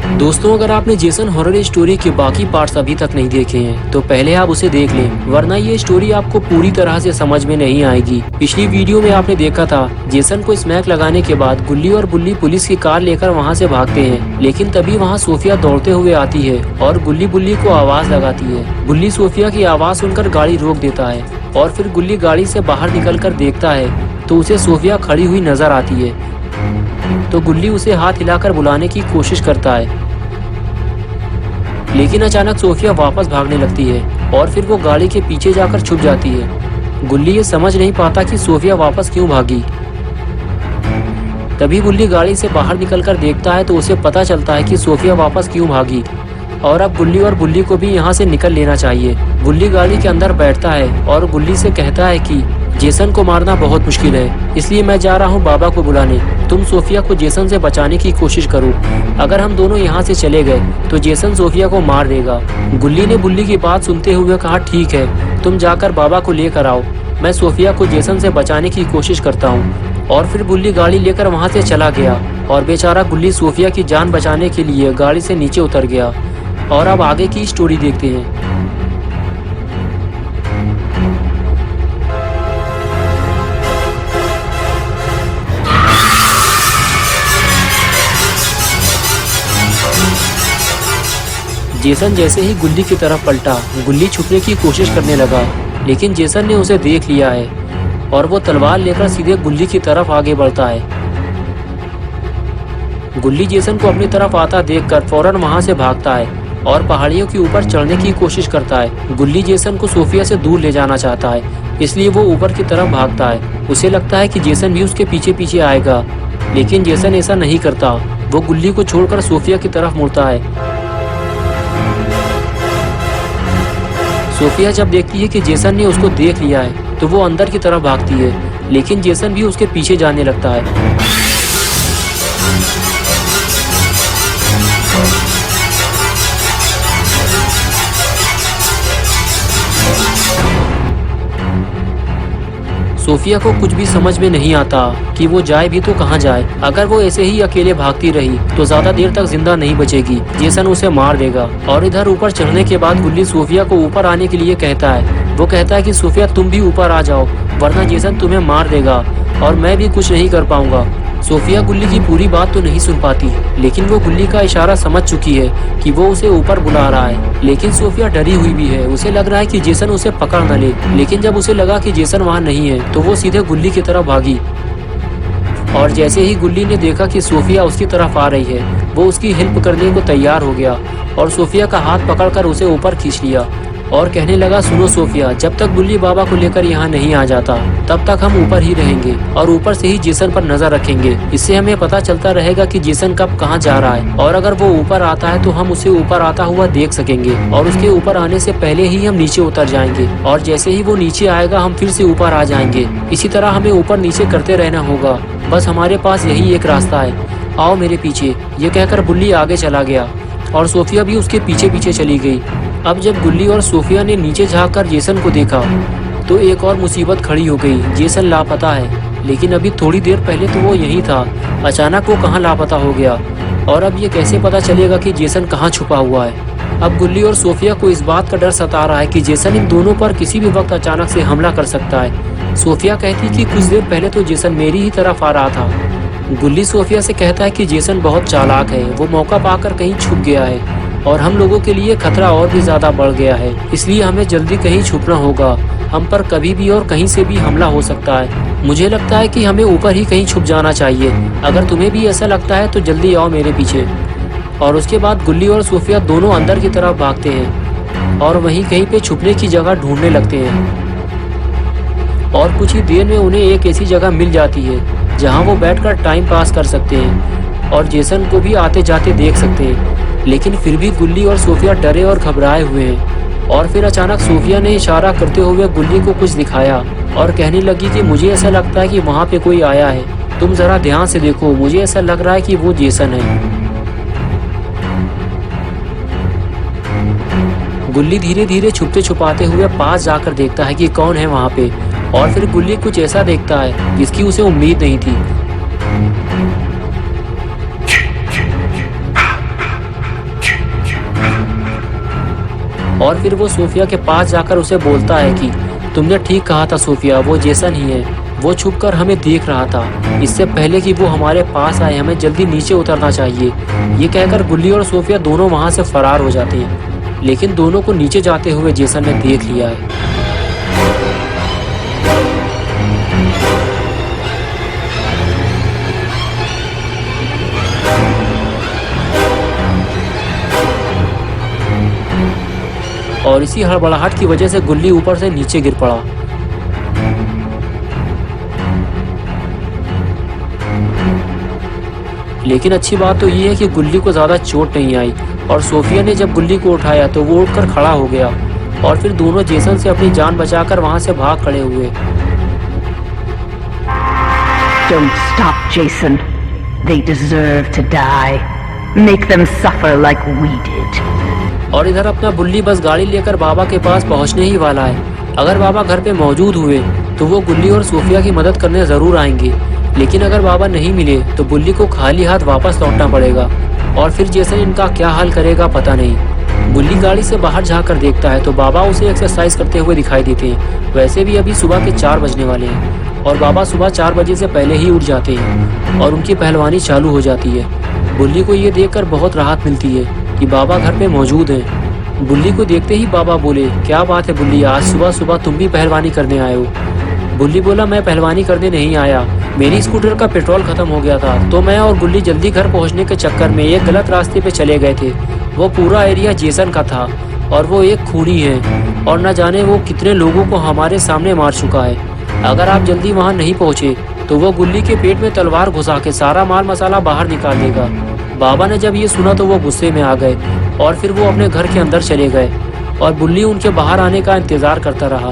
दोस्तों, अगर आपने जेसन हॉरर स्टोरी के बाकी पार्ट्स अभी तक नहीं देखे हैं तो पहले आप उसे देख लें, वरना ये स्टोरी आपको पूरी तरह से समझ में नहीं आएगी। पिछली वीडियो में आपने देखा था जेसन को स्मैक लगाने के बाद गुल्ली और बुल्ली पुलिस की कार लेकर वहाँ से भागते हैं, लेकिन तभी वहाँ सोफिया दौड़ते हुए आती है और गुल्ली बुल्ली को आवाज लगाती है। बुल्ली सोफिया की आवाज सुनकर गाड़ी रोक देता है और फिर गुल्ली गाड़ी से बाहर निकल कर देखता है तो उसे सोफिया खड़ी हुई नजर आती है। तो गुल्ली उसे हाथ हिलाकर बुलाने की कोशिश करता है, लेकिन अचानक सोफिया वापस भागने लगती है और फिर वो गाड़ी के पीछे जाकर छुप जाती है। गुल्ली ये समझ नहीं पाता कि सोफिया वापस क्यों भागी। तभी गुल्ली गाड़ी से बाहर निकलकर देखता है तो उसे पता चलता है कि सोफिया वापस क्यों भागी और अब गुल्ली और बुल्ली को भी यहाँ से निकल लेना चाहिए। बुल्ली गाड़ी के अंदर बैठता है और गुल्ली से कहता है कि जेसन को मारना बहुत मुश्किल है, इसलिए मैं जा रहा हूँ बाबा को बुलाने। तुम सोफिया को जेसन से बचाने की कोशिश करो। अगर हम दोनों यहाँ से चले गए तो जेसन सोफिया को मार देगा। गुल्ली ने बुल्ली की बात सुनते हुए कहा, ठीक है, तुम जाकर बाबा को लेकर आओ, मैं सोफिया को जेसन से बचाने की कोशिश करता हूँ। और फिर बुल्ली गाड़ी लेकर वहाँ से चला गया और बेचारा गुल्ली सोफिया की जान बचाने के लिए गाड़ी से नीचे उतर गया। और अब आगे की स्टोरी देखते हैं। जेसन जैसे ही गुल्ली की तरफ पलटा, गुल्ली छुपने की कोशिश करने लगा, लेकिन जेसन ने उसे देख लिया है और वो तलवार लेकर सीधे गुल्ली की तरफ आगे बढ़ता है। गुल्ली जेसन को अपनी तरफ आता देखकर फौरन वहां से भागता है और पहाड़ियों के ऊपर चढ़ने की कोशिश करता है। गुल्ली जेसन को सोफिया से दूर ले जाना चाहता है, इसलिए वो ऊपर की तरफ भागता है। उसे लगता है कि जेसन भी उसके पीछे पीछे आएगा, लेकिन जेसन ऐसा नहीं करता। वो गुल्ली को छोड़कर सोफिया की तरफ मुड़ता है। सोफिया जब देखती है कि जेसन ने उसको देख लिया है तो वो अंदर की तरफ भागती है, लेकिन जेसन भी उसके पीछे जाने लगता है। सोफिया को कुछ भी समझ में नहीं आता कि वो जाए भी तो कहाँ जाए। अगर वो ऐसे ही अकेले भागती रही तो ज्यादा देर तक जिंदा नहीं बचेगी, जेसन उसे मार देगा। और इधर ऊपर चढ़ने के बाद गुल्ली सोफिया को ऊपर आने के लिए कहता है। वो कहता है कि सोफिया तुम भी ऊपर आ जाओ, वरना जेसन तुम्हें मार देगा और मैं भी कुछ नहीं कर पाऊंगा। सोफिया गुल्ली की पूरी बात तो नहीं सुन पाती, लेकिन वो गुल्ली का इशारा समझ चुकी है कि वो उसे ऊपर बुला रहा है। लेकिन सोफिया डरी हुई भी है, उसे लग रहा है कि जेसन उसे पकड़ न ले। लेकिन जब उसे लगा कि जेसन वहाँ नहीं है तो वो सीधे गुल्ली की तरफ भागी। और जैसे ही गुल्ली ने देखा कि सोफिया उसकी तरफ आ रही है, वो उसकी हेल्प करने को तैयार हो गया और सोफिया का हाथ पकड़कर उसे ऊपर खींच लिया और कहने लगा, सुनो सोफिया, जब तक गुल्ली बाबा को लेकर यहाँ नहीं आ जाता तब तक हम ऊपर ही रहेंगे और ऊपर से ही जेसन पर नजर रखेंगे। इससे हमें पता चलता रहेगा कि जेसन कब कहाँ जा रहा है, और अगर वो ऊपर आता है तो हम उसे ऊपर आता हुआ देख सकेंगे और उसके ऊपर आने से पहले ही हम नीचे उतर जाएंगे और जैसे ही वो नीचे आएगा हम फिर से ऊपर आ जाएंगे। इसी तरह हमें ऊपर नीचे करते रहना होगा, बस हमारे पास यही एक रास्ता है, आओ मेरे पीछे। ये कहकर बुल्ली आगे चला गया और सोफिया भी उसके पीछे पीछे चली गई। अब जब गुल्ली और सोफिया ने नीचे झांककर जेसन को देखा तो एक और मुसीबत खड़ी हो गई। जेसन लापता है, लेकिन अभी थोड़ी देर पहले तो वो यही था, अचानक वो कहाँ लापता हो गया और अब ये कैसे पता चलेगा कि जेसन कहाँ छुपा हुआ है। अब गुल्ली और सोफिया को इस बात का डर सता रहा है कि जेसन इन दोनों पर किसी भी वक्त अचानक से हमला कर सकता है। सोफिया कहती कि कुछ देर पहले तो जेसन मेरी ही तरफ आ रहा था। गुल्ली सोफिया से कहता है कि जेसन बहुत चालाक है, वो मौका पाकर कहीं छुप गया है और हम लोगों के लिए खतरा और भी ज्यादा बढ़ गया है, इसलिए हमें जल्दी कहीं छुपना होगा। हम पर कभी भी और कहीं से भी हमला हो सकता है। मुझे लगता है कि हमें ऊपर ही कहीं छुप जाना चाहिए। अगर तुम्हें भी ऐसा लगता है तो जल्दी आओ मेरे पीछे। और उसके बाद गुल्ली और सोफिया दोनों अंदर की तरफ भागते हैं और वहीं कहीं पे छुपने की जगह ढूंढने लगते हैं। और कुछ ही देर में उन्हें एक ऐसी जगह मिल जाती है जहां वो बैठकर टाइम पास कर सकते हैं और जेसन को भी आते जाते देख सकते हैं। लेकिन फिर भी गुल्ली और सोफिया डरे और घबराए हुए हैं। और फिर अचानक सोफिया ने इशारा करते हुए गुल्ली को कुछ दिखाया और कहने लगी कि मुझे ऐसा लगता है कि वहाँ पे कोई आया है, तुम जरा ध्यान से देखो, मुझे ऐसा लग रहा है कि वो जेसन है। गुल्ली धीरे धीरे छुपते छुपाते हुए पास जाकर देखता है कि कौन है वहाँ पे, और फिर गुल्ली कुछ ऐसा देखता है जिसकी उसे उम्मीद नहीं थी। और फिर वो सोफिया के पास जाकर उसे बोलता है कि तुमने ठीक कहा था सोफिया, वो जेसन ही है। वो छुपकर हमें देख रहा था। इससे पहले कि वो हमारे पास आए हमें जल्दी नीचे उतरना चाहिए। ये कहकर गुल्ली और सोफिया दोनों वहाँ से फरार हो जाते हैं, लेकिन दोनों को नीचे जाते हुए जेसन ने देख लिया है। और इसी हड़बड़ाहट की वजह से गुल्ली ऊपर से नीचे गिर पड़ा। लेकिन अच्छी बात तो ये है कि गुल्ली को ज्यादा चोट नहीं आई और सोफिया ने जब गुल्ली को उठाया तो वो उठकर खड़ा हो गया और फिर दोनों जेसन से अपनी जान बचाकर वहां से भाग खड़े हुए। Don't stop, Jason. They deserve to die. Make them suffer like we did. और इधर अपना बुल्ली बस गाड़ी लेकर बाबा के पास पहुंचने ही वाला है। अगर बाबा घर पे मौजूद हुए तो वो गुल्ली और सोफिया की मदद करने जरूर आएंगे, लेकिन अगर बाबा नहीं मिले तो बुल्ली को खाली हाथ वापस लौटना पड़ेगा और फिर जेसन इनका क्या हाल करेगा पता नहीं। बुल्ली गाड़ी से बाहर झाँक देखता है तो बाबा उसे एक्सरसाइज करते हुए दिखाई देते हैं। वैसे भी अभी सुबह के 4 बजने वाले हैं और बाबा सुबह 4 बजे से पहले ही उठ जाते हैं और उनकी पहलवानी चालू हो जाती है। बुल्ली को ये देखकर बहुत राहत मिलती है कि बाबा घर पे मौजूद हैं। बुल्ली को देखते ही बाबा बोले, क्या बात है बुल्ली, आज सुबह सुबह तुम भी पहलवानी करने आए हो? बुल्ली बोला, मैं पहलवानी करने नहीं आया, मेरी स्कूटर का पेट्रोल खत्म हो गया था तो मैं और गुल्ली जल्दी घर पहुंचने के चक्कर में एक गलत रास्ते पे चले गए थे। वो पूरा एरिया जेसन का था और वो एक खूनी है और न जाने वो कितने लोगों को हमारे सामने मार चुका है। अगर आप जल्दी वहाँ नहीं पहुँचे तो वो गुल्ली के पेट में तलवार घुसा के सारा माल मसाला बाहर निकाल देगा। बाबा ने जब ये सुना तो वो गुस्से में आ गए और फिर वो अपने घर के अंदर चले गए और बुल्ली उनके बाहर आने का इंतजार करता रहा।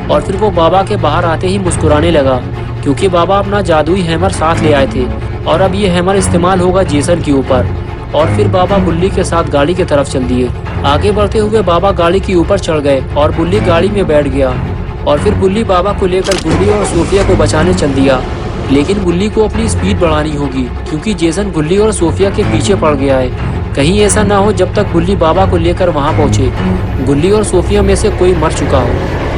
और फिर वो बाबा के बाहर आते ही मुस्कुराने लगा क्योंकि बाबा अपना जादुई हैमर साथ ले आए थे और अब ये हैमर इस्तेमाल होगा जेसन के ऊपर। और फिर बाबा बुल्ली के साथ गाड़ी की तरफ चल दिए। आगे बढ़ते हुए बाबा गाड़ी के ऊपर चढ़ गए और बुल्ली गाड़ी में बैठ गया और फिर बुल्ली बाबा को लेकर गुल्ली और सोफिया को बचाने चल दिया। लेकिन गुल्ली को अपनी स्पीड बढ़ानी होगी क्योंकि जेसन गुल्ली और सोफिया के पीछे पड़ गया है। कहीं ऐसा ना हो जब तक गुल्ली बाबा को लेकर वहां पहुंचे गुल्ली और सोफिया में से कोई मर चुका हो।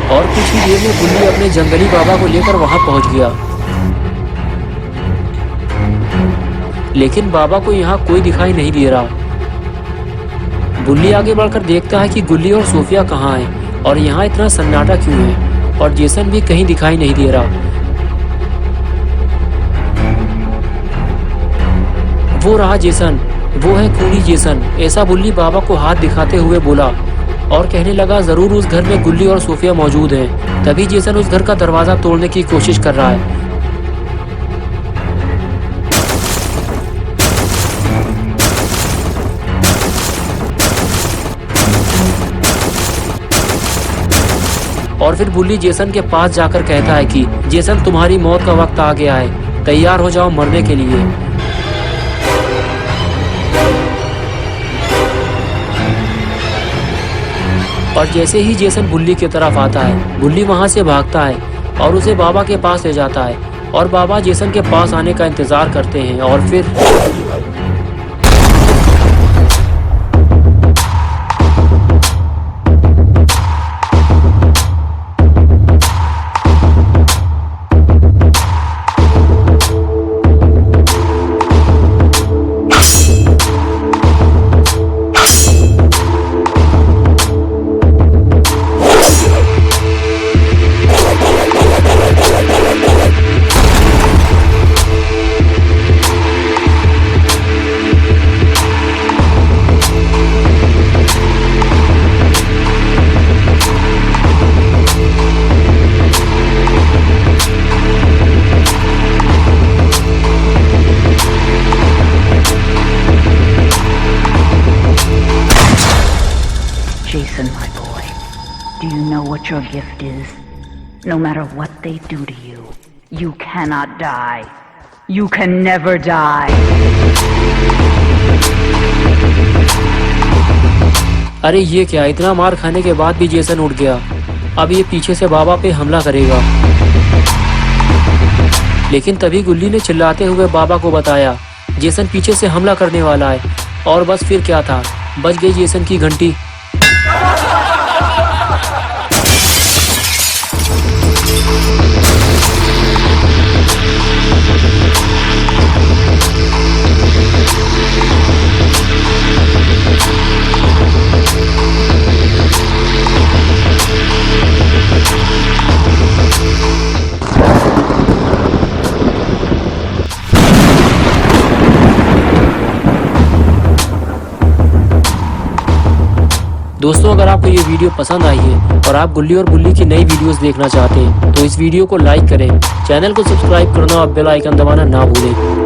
और कुछ ही देर में गुल्ली अपने जंगली बाबा को लेकर वहां पहुंच गया, लेकिन बाबा को यहाँ कोई दिखाई नहीं दे रहा। बुल्ली आगे बढ़कर देखता है कि गुल्ली और सोफिया कहाँ हैं और यहाँ इतना सन्नाटा क्यों है और जेसन भी कहीं दिखाई नहीं दे रहा। वो रहा जेसन, वो है खूनी जेसन, ऐसा बुल्ली बाबा को हाथ दिखाते हुए बोला और कहने लगा जरूर उस घर में गुल्ली और सोफिया मौजूद हैं। तभी जेसन उस घर का दरवाजा तोड़ने की कोशिश कर रहा है। और फिर बुल्ली जेसन के पास जाकर कहता है कि जेसन तुम्हारी मौत का वक्त आ गया है, तैयार हो जाओ मरने के लिए। और जैसे ही जेसन बुल्ली की तरफ आता है बुल्ली वहां से भागता है और उसे बाबा के पास ले जाता है और बाबा जेसन के पास आने का इंतजार करते हैं और फिर Jason, my boy, do you know what your gift is? No matter what they do to you, you cannot die. You can never die. अरे ये क्या, इतना मार खाने के बाद भी जेसन उठ गया। अब ये पीछे से बाबा पे हमला करेगा। लेकिन तभी गुल्ली ने चिल्लाते हुए बाबा को बताया जेसन पीछे से हमला करने वाला है। और बस फिर क्या था, बज गई जेसन की घंटी। दोस्तों, अगर आपको ये वीडियो पसंद आई है और आप गुल्ली और बुल्ली की नई वीडियोस देखना चाहते हैं तो इस वीडियो को लाइक करें, चैनल को सब्सक्राइब करना और बेल आइकन दबाना ना भूलें।